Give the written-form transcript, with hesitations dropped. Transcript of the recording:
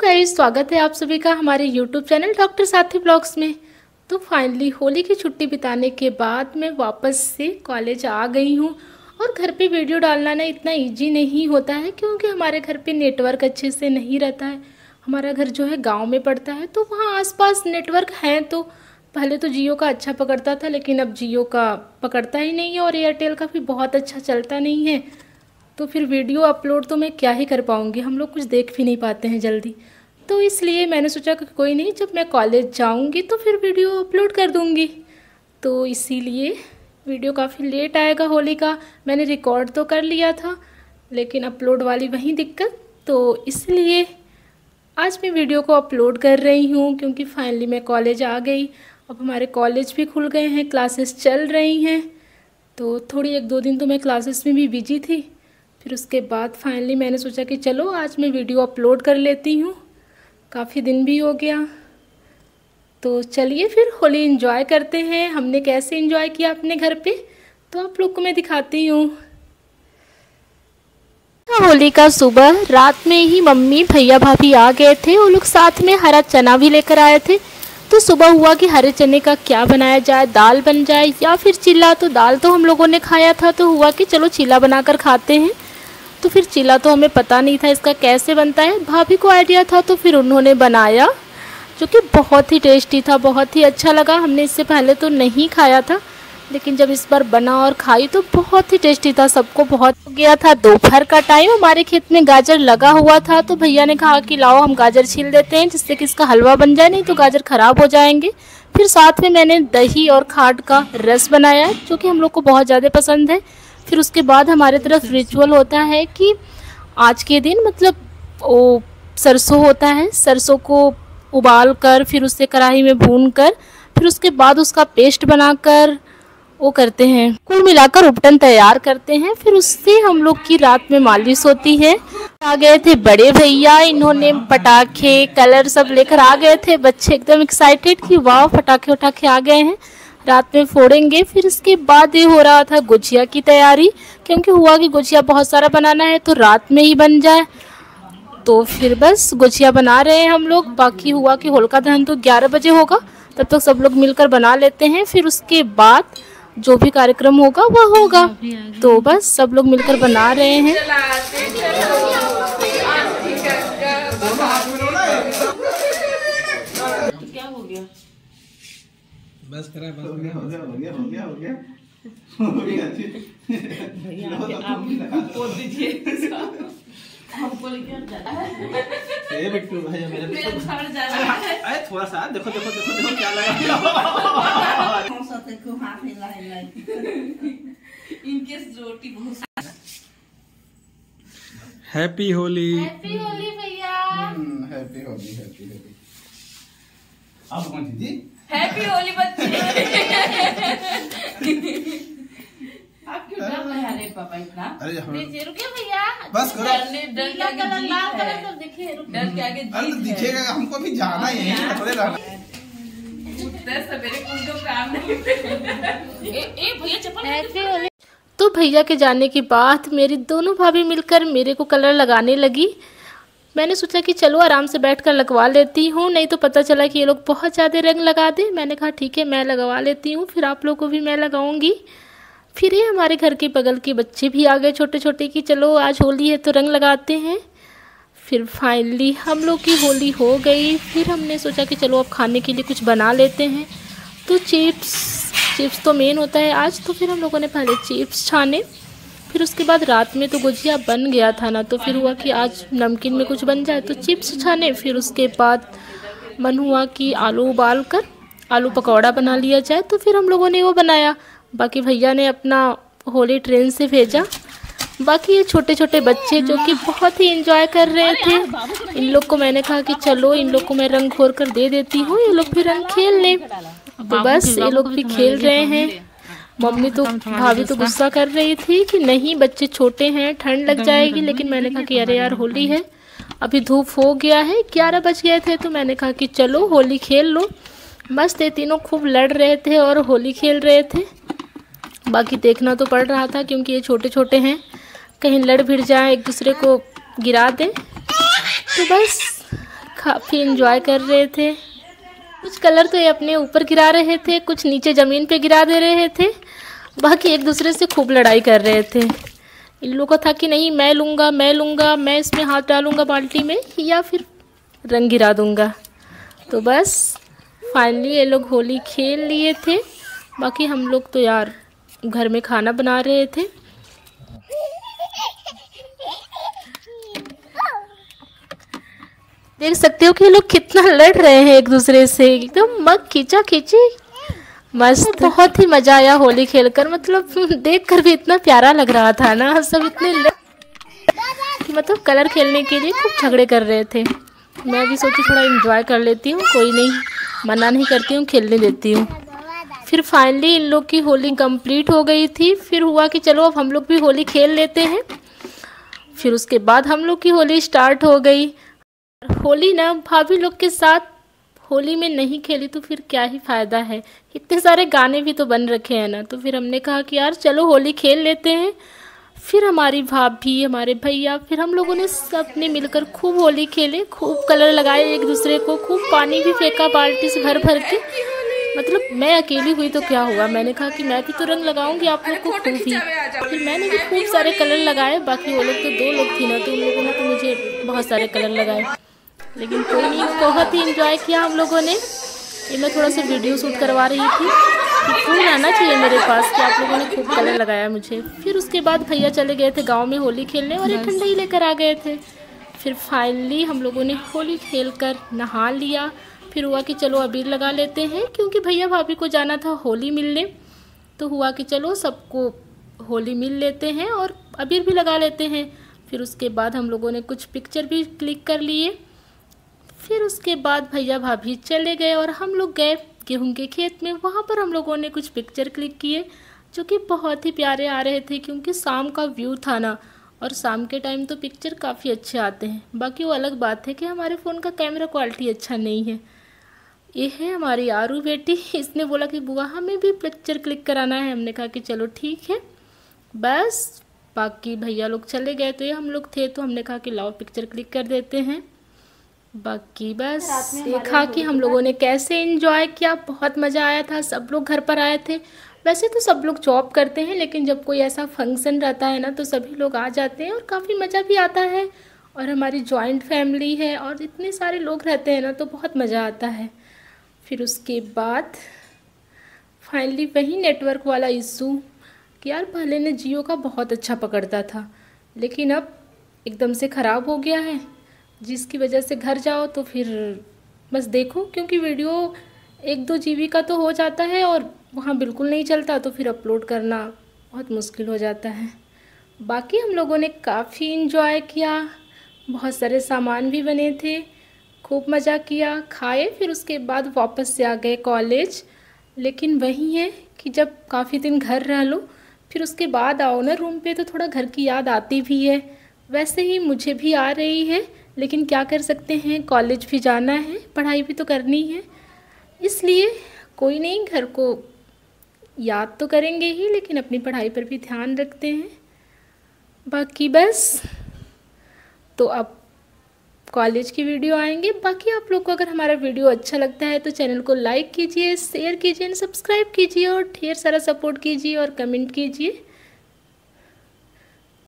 Guys, स्वागत है आप सभी का हमारे YouTube चैनल डॉक्टर साथी ब्लॉग्स में। तो फाइनली होली की छुट्टी बिताने के बाद मैं वापस से कॉलेज आ गई हूँ। और घर पे वीडियो डालना ना इतना इजी नहीं होता है, क्योंकि हमारे घर पे नेटवर्क अच्छे से नहीं रहता है। हमारा घर जो है गांव में पड़ता है, तो वहाँ आसपास नेटवर्क है। तो पहले तो जियो का अच्छा पकड़ता था, लेकिन अब जियो का पकड़ता ही नहीं है और एयरटेल का भी बहुत अच्छा चलता नहीं है। तो फिर वीडियो अपलोड तो मैं क्या ही कर पाऊँगी, हम लोग कुछ देख भी नहीं पाते हैं जल्दी। तो इसलिए मैंने सोचा कि कोई नहीं, जब मैं कॉलेज जाऊँगी तो फिर वीडियो अपलोड कर दूँगी। तो इसीलिए वीडियो काफ़ी लेट आएगा होली का। मैंने रिकॉर्ड तो कर लिया था, लेकिन अपलोड वाली वही दिक्कत। तो इसलिए आज मैं वीडियो को अपलोड कर रही हूँ, क्योंकि फाइनली मैं कॉलेज आ गई। अब हमारे कॉलेज भी खुल गए हैं, क्लासेस चल रही हैं। तो थोड़ी 1-2 दिन तो मैं क्लासेस में भी बिजी थी। फिर उसके बाद फाइनली मैंने सोचा कि चलो आज मैं वीडियो अपलोड कर लेती हूँ, काफ़ी दिन भी हो गया। तो चलिए फिर होली एंजॉय करते हैं। हमने कैसे एंजॉय किया अपने घर पे, तो आप लोग को मैं दिखाती हूँ। होली का सुबह रात में ही मम्मी भैया भाभी आ गए थे। वो लोग साथ में हरा चना भी लेकर आए थे। तो सुबह हुआ कि हरे चने का क्या बनाया जाए, दाल बन जाए या फिर चीला। तो दाल तो हम लोगों ने खाया था, तो हुआ कि चलो चीला बनाकर खाते हैं। तो फिर चीला तो हमें पता नहीं था इसका कैसे बनता है, भाभी को आइडिया था तो फिर उन्होंने बनाया, जो कि बहुत ही टेस्टी था, बहुत ही अच्छा लगा। हमने इससे पहले तो नहीं खाया था, लेकिन जब इस बार बना और खाई तो बहुत ही टेस्टी था। सबको बहुत हो गया था। दोपहर का टाइम, हमारे खेत में गाजर लगा हुआ था, तो भैया ने कहा कि लाओ हम गाजर छील देते हैं, जिससे कि इसका हलवा बन जाए, नहीं तो गाजर खराब हो जाएंगे। फिर साथ में मैंने दही और खाट का रस बनाया, जो कि हम लोग को बहुत ज़्यादा पसंद है। फिर उसके बाद हमारे तरफ रिचुअल होता है कि आज के दिन मतलब वो सरसों होता है, सरसों को उबाल कर फिर उससे कढ़ाई में भून कर फिर उसके बाद उसका पेस्ट बनाकर वो करते हैं, कुल मिलाकर उपटन तैयार करते हैं। फिर उससे हम लोग की रात में मालिश होती है। आ गए थे बड़े भैया, इन्होंने पटाखे कलर सब लेकर आ गए थे। बच्चे एकदम एक्साइटेड कि वाह पटाखे उठाखे आ गए हैं, रात में फोड़ेंगे। फिर इसके बाद ये हो रहा था गुजिया की तैयारी, क्योंकि हुआ कि गुजिया बहुत सारा बनाना है तो रात में ही बन जाए। तो फिर बस गुजिया बना रहे हैं हम लोग। बाकी हुआ कि होलिका दहन तो 11 बजे होगा, तब तक सब लोग मिलकर बना लेते हैं। फिर उसके बाद जो भी कार्यक्रम होगा वह होगा। तो बस सब लोग मिलकर बना रहे हैं। क्या हो गया? बस करा, बस हो गया। भैया आप पोत दीजिए, हमको लेके जाना है। ए बिट्टू भैया मेरे मेरा घर जाना है। अरे थोड़ा सा देखो देखो देखो देखो क्या लगा। कौन सा देखो हाथ हिला इनके रोटी बहुत। हैप्पी होली। हैप्पी होली भैया। Happy Holi, happy Holi. आप कौन दीदी? हैप्पी होली बच्चे। आप क्यों डर रहे हैं? अरे पापा इतना अरे दीजिए, रुकिए भैया। बस करो। डर के आगे जीत लाल कलर है। सब दिखे, डर के आगे अरे तो जीत दिखेगा, हमको भी जाना ही है, थोड़े रहना। है। सवेरे कुछ काम नहीं। ए भैया चप्पल। हैप्पी होली। तो भैया के जाने के बाद मेरी दोनों भाभी मिलकर मेरे को कलर लगाने लगी। मैंने सोचा कि चलो आराम से बैठकर लगवा लेती हूँ, नहीं तो पता चला कि ये लोग बहुत ज़्यादा रंग लगा दे। मैंने कहा ठीक है मैं लगवा लेती हूँ, फिर आप लोग को भी मैं लगाऊंगी। फिर ये हमारे घर के बगल के बच्चे भी आ गए छोटे छोटे कि चलो आज होली है तो रंग लगाते हैं। फिर फाइनली हम लोग की होली हो गई। फिर हमने सोचा कि चलो अब खाने के लिए कुछ बना लेते हैं। तो चिप्स तो मेन होता है आज, तो फिर हम लोगों ने पहले चिप्स छाने। फिर उसके बाद रात में तो गुजिया बन गया था ना, तो फिर हुआ कि आज नमकीन में कुछ बन जाए, तो चिप्स छाने। फिर उसके बाद मन हुआ कि आलू उबाल कर आलू पकौड़ा बना लिया जाए, तो फिर हम लोगों ने वो बनाया। बाकी भैया ने अपना होली ट्रेन से भेजा। बाकी ये छोटे छोटे बच्चे जो कि बहुत ही एंजॉय कर रहे थे, इन लोग को मैंने कहा कि चलो इन लोग को मैं रंग घोर कर दे देती हूँ, ये लोग भी रंग खेल लें। तो बस ये लोग भी खेल रहे हैं। मम्मी तो भाभी तो गुस्सा कर रही थी कि नहीं बच्चे छोटे हैं, ठंड लग जाएगी, लेकिन मैंने कहा कि अरे यार होली है, अभी धूप हो गया है, 11 बज गए थे, तो मैंने कहा कि चलो होली खेल लो। मस्त ये तीनों खूब लड़ रहे थे और होली खेल रहे थे। बाकी देखना तो पड़ रहा था, क्योंकि ये छोटे छोटे हैं, कहीं लड़ भिड़ जाए एक दूसरे को गिरा दें। तो बस काफ़ी एंजॉय कर रहे थे। कुछ कलर तो ये अपने ऊपर गिरा रहे थे, कुछ नीचे ज़मीन पे गिरा दे रहे थे, बाकी एक दूसरे से खूब लड़ाई कर रहे थे। इन लोगों को था कि नहीं मैं लूँगा, मैं इसमें हाथ डालूँगा बाल्टी में या फिर रंग गिरा दूँगा। तो बस फाइनली ये लोग होली खेल लिए थे। बाकी हम लोग तो यार घर में खाना बना रहे थे। देख सकते हो कि ये लोग कितना लड़ रहे हैं एक दूसरे से, एकदम मग खींचा खींची। मस्त, बहुत ही मजा आया होली खेलकर। मतलब देखकर भी इतना प्यारा लग रहा था ना, सब इतने कि मतलब कलर खेलने के लिए खूब झगड़े कर रहे थे। मैं भी सोची थोड़ा एंजॉय कर लेती हूँ, कोई नहीं, मना नहीं करती हूँ, खेलने देती हूँ। फिर फाइनली इन लोग की होली कंप्लीट हो गई थी। फिर हुआ कि चलो अब हम लोग भी होली खेल लेते हैं। फिर उसके बाद हम लोग की होली स्टार्ट हो गई। होली ना भाभी लोग के साथ होली में नहीं खेली तो फिर क्या ही फ़ायदा है, इतने सारे गाने भी तो बन रखे हैं ना। तो फिर हमने कहा कि यार चलो होली खेल लेते हैं। फिर हमारी भाभी, हमारे भैया, फिर हम लोगों ने सबने मिलकर खूब होली खेले, खूब कलर लगाए एक दूसरे को, खूब पानी भी फेंका बाल्टी से भर भर के। मतलब मैं अकेली हुई तो क्या हुआ, मैंने कहा कि मैं भी तो रंग लगाऊंगी आप लोग को खूब ही। फिर मैंने भी खूब सारे कलर लगाए। बाकी वो लोग तो 2 लोग थी ना, तो उन लोगों ने तो मुझे बहुत सारे कलर लगाए, लेकिन कोई नहीं, बहुत ही इंजॉय किया हम लोगों ने। ये मैं थोड़ा सा वीडियो शूट करवा रही थी कि फोन आना चाहिए मेरे पास कि आप लोगों ने खूब कलर लगाया मुझे। फिर उसके बाद भैया चले गए थे गांव में होली खेलने और ये ठंडा ही लेकर आ गए थे। फिर फाइनली हम लोगों ने होली खेलकर नहा लिया। फिर हुआ कि चलो अबीर लगा लेते हैं, क्योंकि भैया भाभी को जाना था होली मिलने। तो हुआ कि चलो सबको होली मिल लेते हैं और अबीर भी लगा लेते हैं। फिर उसके बाद हम लोगों ने कुछ पिक्चर भी क्लिक कर लिए। फिर उसके बाद भैया भाभी चले गए और हम लोग गए गेहूं के खेत में। वहाँ पर हम लोगों ने कुछ पिक्चर क्लिक किए जो कि बहुत ही प्यारे आ रहे थे, क्योंकि शाम का व्यू था ना, और शाम के टाइम तो पिक्चर काफ़ी अच्छे आते हैं। बाकी वो अलग बात है कि हमारे फ़ोन का कैमरा क्वालिटी अच्छा नहीं है। ये है हमारी आरू बेटी, इसने बोला कि बुआ हमें भी पिक्चर क्लिक कराना है। हमने कहा कि चलो ठीक है। बस बाकी भैया लोग चले गए तो ये हम लोग थे, तो हमने कहा कि लाओ पिक्चर क्लिक कर देते हैं। बाकी बस देखा कि हम लोगों ने कैसे एंजॉय किया, बहुत मज़ा आया था। सब लोग घर पर आए थे। वैसे तो सब लोग जॉब करते हैं, लेकिन जब कोई ऐसा फंक्शन रहता है ना तो सभी लोग आ जाते हैं और काफ़ी मज़ा भी आता है। और हमारी जॉइंट फैमिली है और इतने सारे लोग रहते हैं ना तो बहुत मज़ा आता है। फिर उसके बाद फाइनली वही नेटवर्क वाला इशू कि यार पहले ने जियो का बहुत अच्छा पकड़ता था, लेकिन अब एकदम से ख़राब हो गया है, जिसकी वजह से घर जाओ तो फिर बस देखो, क्योंकि वीडियो 1-2 GB का तो हो जाता है और वहाँ बिल्कुल नहीं चलता, तो फिर अपलोड करना बहुत मुश्किल हो जाता है। बाकी हम लोगों ने काफ़ी इंजॉय किया, बहुत सारे सामान भी बने थे, खूब मज़ा किया, खाए। फिर उसके बाद वापस से आ गए कॉलेज। लेकिन वही है कि जब काफ़ी दिन घर रह लो फिर उसके बाद आओ ना रूम पे तो थोड़ा घर की याद आती भी है। वैसे ही मुझे भी आ रही है, लेकिन क्या कर सकते हैं, कॉलेज भी जाना है, पढ़ाई भी तो करनी है, इसलिए कोई नहीं, घर को याद तो करेंगे ही लेकिन अपनी पढ़ाई पर भी ध्यान रखते हैं। बाकी बस तो अब कॉलेज की वीडियो आएंगे। बाकी आप लोग को अगर हमारा वीडियो अच्छा लगता है तो चैनल को लाइक कीजिए, शेयर कीजिए, सब्सक्राइब कीजिए और ढेर सारा सपोर्ट कीजिए और कमेंट कीजिए।